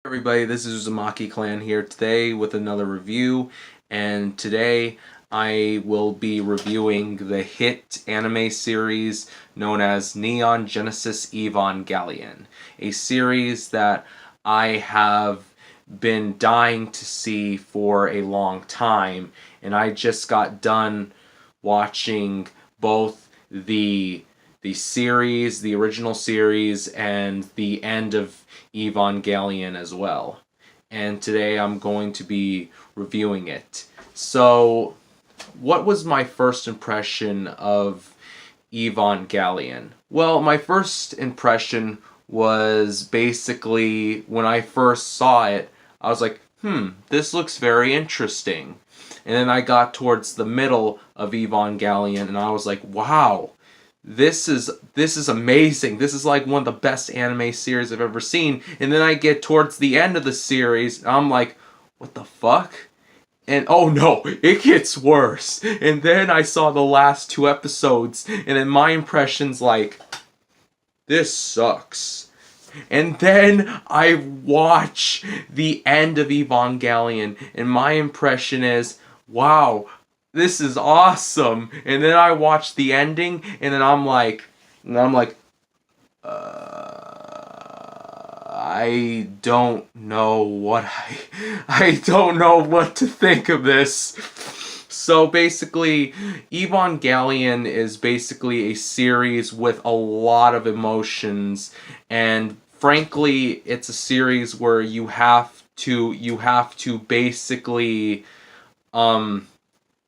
Everybody, this is Uzumaki Clan here today with another review, and today I will be reviewing the hit anime series known as Neon Genesis Evangelion, a series that I have been dying to see for a long time, and I just got done watching both the series, the original series, and the end of Evangelion as well. And today I'm going to be reviewing it. So, what was my first impression of Evangelion? Well, my first impression was basically when I first saw it, I was like, this looks very interesting. And then I got towards the middle of Evangelion and I was like, wow, this is amazing. This is like one of the best anime series I've ever seen. And then I get towards the end of the series, and I'm like, what the fuck? And oh no, it gets worse. And then I saw the last two episodes, and then my impression's like, this sucks. And then I watch the end of Evangelion, and my impression is, wow, this is awesome. And then I watch the ending, and then I'm like, I don't know I don't know what to think of this. So basically, Evangelion is basically a series with a lot of emotions, and frankly, it's a series where you have to basically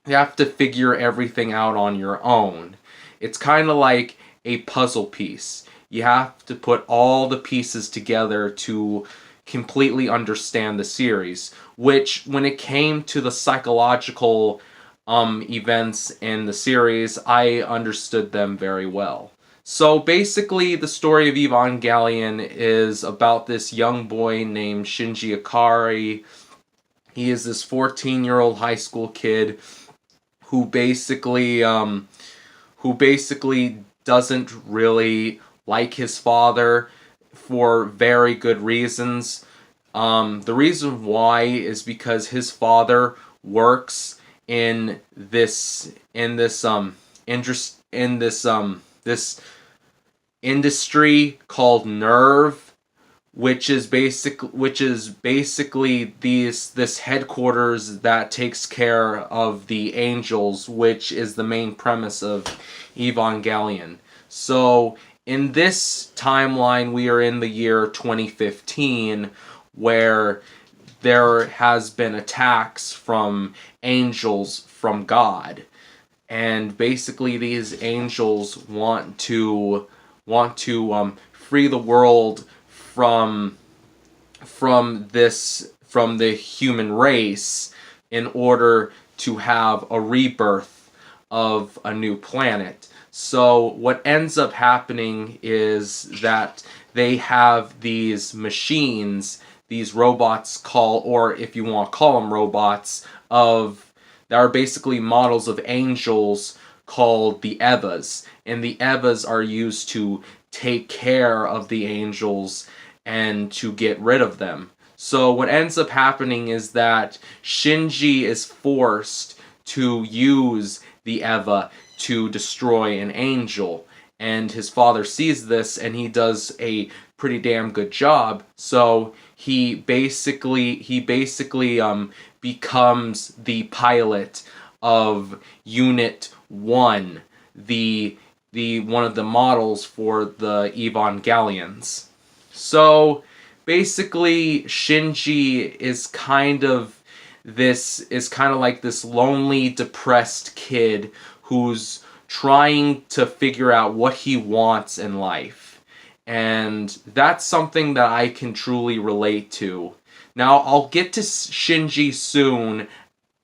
you have to figure everything out on your own. It's kind of like a puzzle piece. You have to put all the pieces together to completely understand the series, which when it came to the psychological events in the series, I understood them very well. So basically, the story of Evangelion is about this young boy named Shinji Ikari. He is this 14-year-old high school kid who basically doesn't really like his father for very good reasons. The reason why is because his father works in this industry called Nerve, which is basically this headquarters that takes care of the angels, which is the main premise of Evangelion. So in this timeline, we are in the year 2015, where there has been attacks from angels from God, and basically these angels want to free the world from the human race in order to have a rebirth of a new planet. So what ends up happening is that they have these machines, these robots or if you want to call them robots, that are basically models of angels called the Evas. And the Evas are used to take care of the angels and to get rid of them. So what ends up happening is that Shinji is forced to use the Eva to destroy an angel, and his father sees this and he does a pretty damn good job. So he basically becomes the pilot of Unit 1, the one of the models for the Evangelions. So basically, Shinji is kind of like this lonely, depressed kid who's trying to figure out what he wants in life. And that's something that I can truly relate to. Now, I'll get to Shinji soon,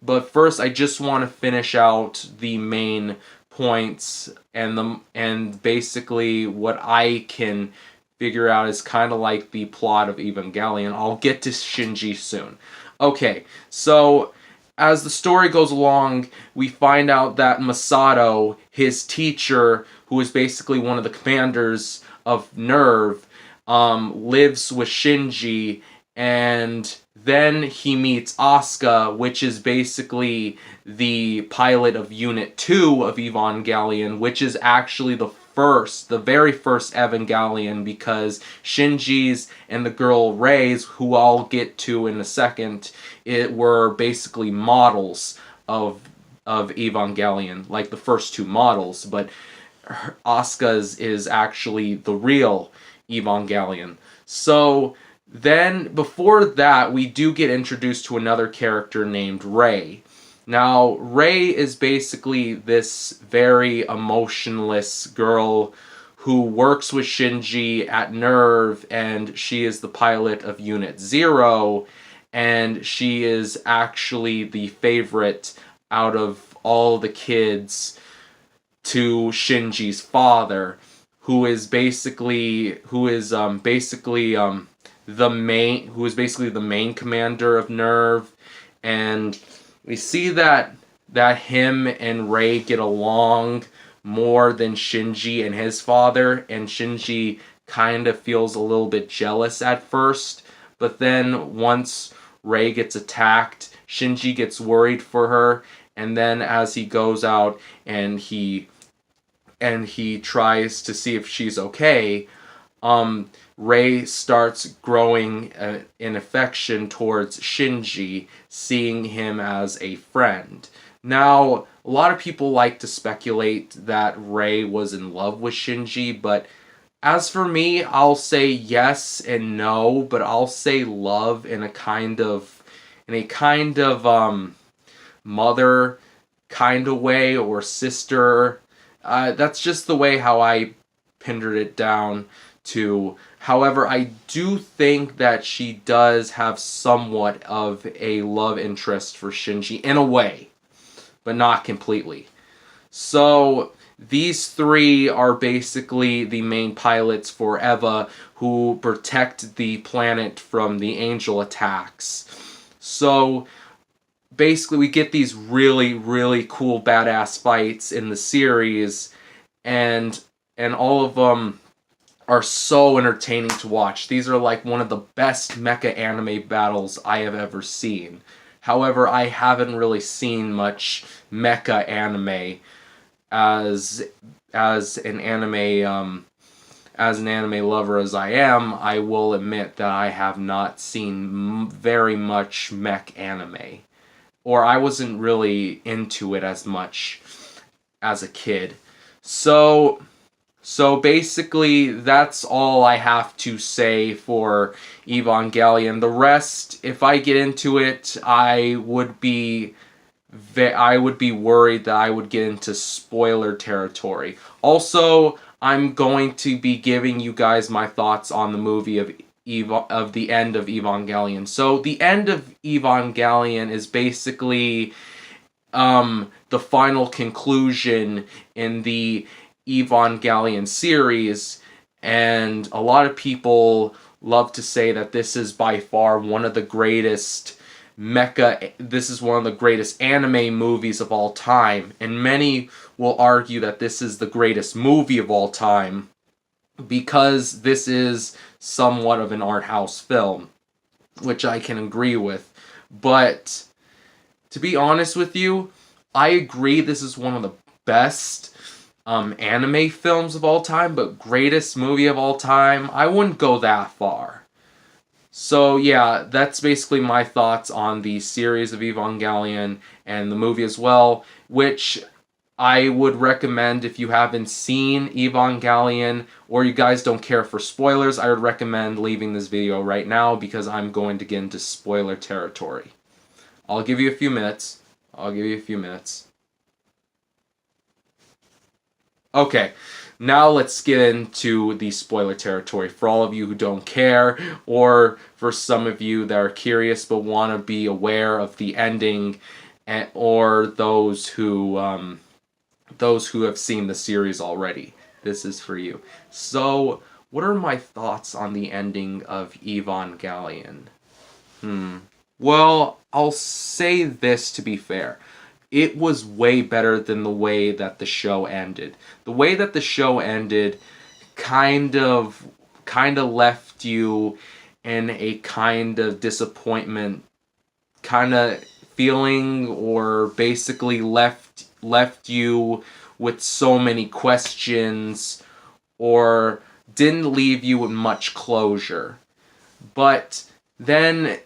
but first I just want to finish out the main points, and basically what I can figure out is kind of like the plot of Evangelion. I'll get to Shinji soon. Okay, so as the story goes along, we find out that Masato, his teacher, who is basically one of the commanders of Nerve, lives with Shinji, and then he meets Asuka, which is basically the pilot of Unit 2 of Evangelion, which is actually the very first Evangelion, because Shinji's and the girl Rei's, who I'll get to in a second, it were basically models of Evangelion, like the first two models, but Asuka's is actually the real Evangelion. So then, before that, we do get introduced to another character named Rei. Now, Rei is basically this very emotionless girl who works with Shinji at Nerve, and she is the pilot of Unit 0, and she is actually the favorite out of all the kids to Shinji's father, who is basically the main commander of Nerve. And we see that him and Rei get along more than Shinji and his father, and Shinji kind of feels a little bit jealous at first, but then once Rei gets attacked, Shinji gets worried for her, and then as he goes out and he tries to see if she's okay, Rei starts growing an affection towards Shinji, seeing him as a friend. Now, a lot of people like to speculate that Rei was in love with Shinji, but as for me, I'll say yes and no, but I'll say love in a kind of mother kind of way, or sister. That's just the way how I pinned it down to. However, I do think that she does have somewhat of a love interest for Shinji in a way, but not completely. So these three are basically the main pilots for EVA, who protect the planet from the angel attacks. So basically we get these really, really cool badass fights in the series, and all of them are so entertaining to watch. These are like one of the best mecha anime battles I have ever seen. However, I haven't really seen much mecha anime as an anime lover as I am. I will admit that I have not seen very much mech anime, or I wasn't really into it as much as a kid. So basically, that's all I have to say for Evangelion. The rest, if I get into it, I would be worried that I would get into spoiler territory. Also, I'm going to be giving you guys my thoughts on the movie of the end of Evangelion. So the end of Evangelion is basically the final conclusion in the Evangelion series, and a lot of people love to say that this is by far one of the greatest anime movies of all time, and many will argue that this is the greatest movie of all time because this is somewhat of an art house film, which I can agree with. But to be honest with you, I agree this is one of the best anime films of all time, but greatest movie of all time, I wouldn't go that far. So yeah, that's basically my thoughts on the series of Evangelion and the movie as well, which I would recommend if you haven't seen Evangelion or you guys don't care for spoilers. I would recommend leaving this video right now because I'm going to get into spoiler territory. I'll give you a few minutes. Okay, now let's get into the spoiler territory for all of you who don't care, or for some of you that are curious but want to be aware of the ending, or those who have seen the series already. This is for you. So, what are my thoughts on the ending of Evangelion? Well, I'll say this to be fair. It was way better than the way that the show ended. The way that the show ended kind of left you and a kind of disappointment kind of feeling, or basically left you with so many questions, or didn't leave you with much closure. But then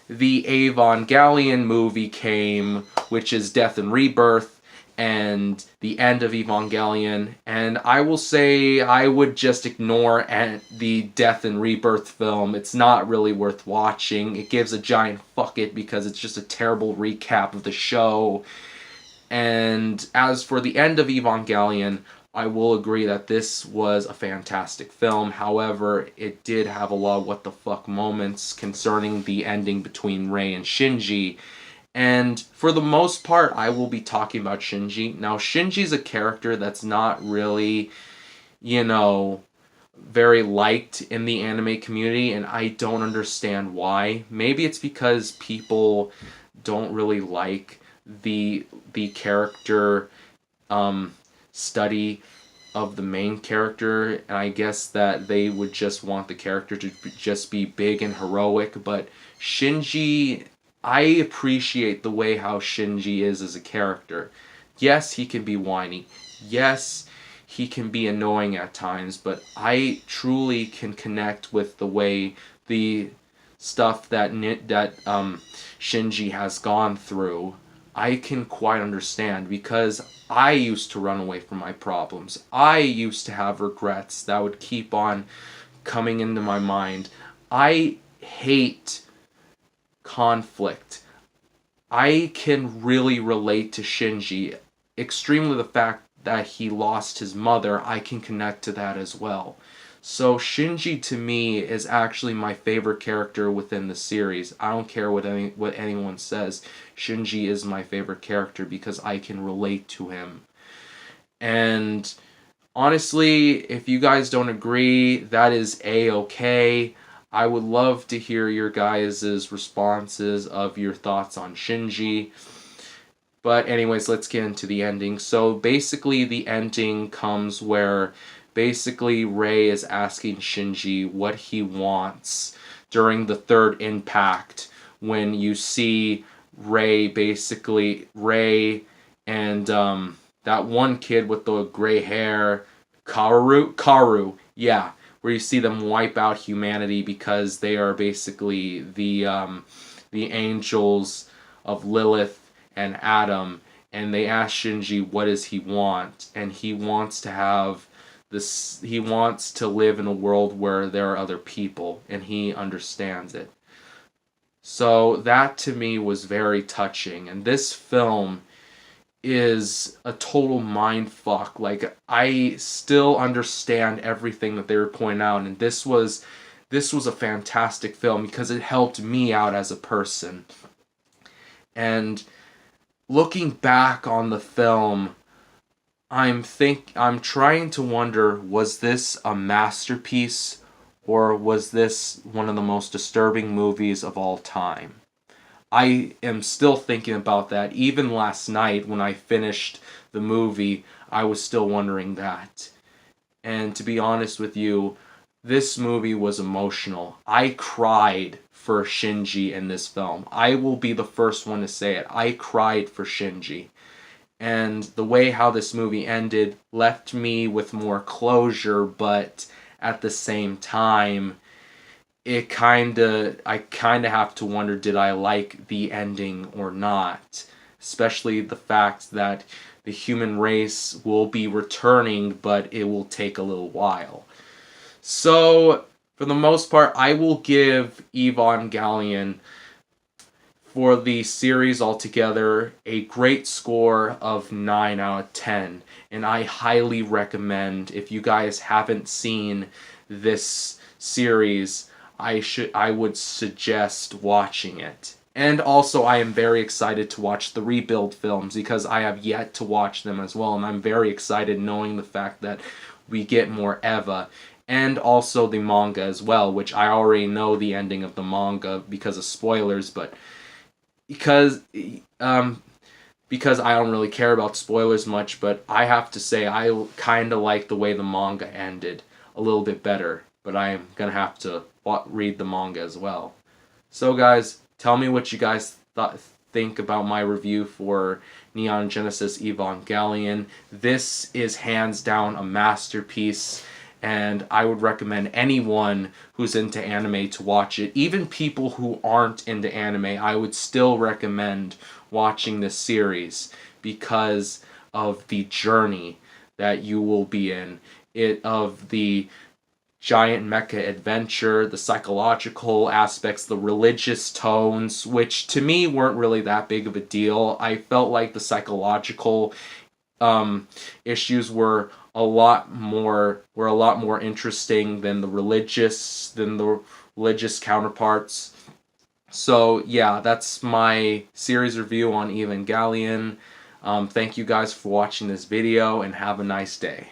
the Evangelion movie came, which is Death and Rebirth, and the end of Evangelion, and I will say I would just ignore the Death and Rebirth film. It's not really worth watching. It gives a giant fuck it because it's just a terrible recap of the show. And as for the end of Evangelion, I will agree that this was a fantastic film. However, it did have a lot of what the fuck moments concerning the ending between Rei and Shinji. And for the most part, I will be talking about Shinji. Now, Shinji's a character that's not really, very liked in the anime community, and I don't understand why. Maybe it's because people don't really like the character study of the main character, and I guess that they would just want the character to just be big and heroic. But Shinji, I appreciate the way how Shinji is as a character. Yes, he can be whiny. Yes, he can be annoying at times, but I truly can connect with the way the stuff that Shinji has gone through. I can quite understand, because I used to run away from my problems. I used to have regrets that would keep on coming into my mind. I hate conflict. I can really relate to Shinji. Extremely, the fact that he lost his mother, I can connect to that as well. So Shinji to me is actually my favorite character within the series. I don't care what anyone says. Shinji is my favorite character because I can relate to him. And honestly, if you guys don't agree, that is A-okay. I would love to hear your guys' responses of your thoughts on Shinji. But anyways, let's get into the ending. So basically the ending comes where basically Rei is asking Shinji what he wants during the third impact, when you see Rei and that one kid with the gray hair, Karu, yeah, where you see them wipe out humanity because they are basically the angels of Lilith and Adam, and they ask Shinji what does he want, and he wants to live in a world where there are other people, and he understands it. So that to me was very touching, and this film is a total mind fuck. Like, I still understand everything that they were pointing out, and this was a fantastic film because it helped me out as a person. And looking back on the film, I'm trying to wonder, was this a masterpiece, or was this one of the most disturbing movies of all time? I am still thinking about that. Even last night when I finished the movie, I was still wondering that. And to be honest with you, this movie was emotional. I cried for Shinji in this film. I will be the first one to say it. I cried for Shinji. And the way how this movie ended left me with more closure, but at the same time, I kind of have to wonder, did I like the ending or not? Especially the fact that the human race will be returning, but it will take a little while. So, for the most part, I will give Evangelion, for the series altogether, a great score of 9 out of 10. And I highly recommend, if you guys haven't seen this series, I would suggest watching it. And also, I am very excited to watch the Rebuild films, because I have yet to watch them as well, and I'm very excited knowing the fact that we get more Eva. And also the manga as well, which I already know the ending of the manga because of spoilers, but because I don't really care about spoilers much, but I have to say I kind of like the way the manga ended a little bit better, but I am going to have to read the manga as well. So guys, tell me what you guys think about my review for Neon Genesis Evangelion. This is hands down a masterpiece, and I would recommend anyone who's into anime to watch it. Even people who aren't into anime, I would still recommend watching this series because of the journey that you will be in. Of the giant mecha adventure, the psychological aspects, the religious tones, which to me weren't really that big of a deal. I felt like the psychological issues were a lot more interesting than the religious counterparts. So yeah, that's my series review on Evangelion. Thank you guys for watching this video, and have a nice day.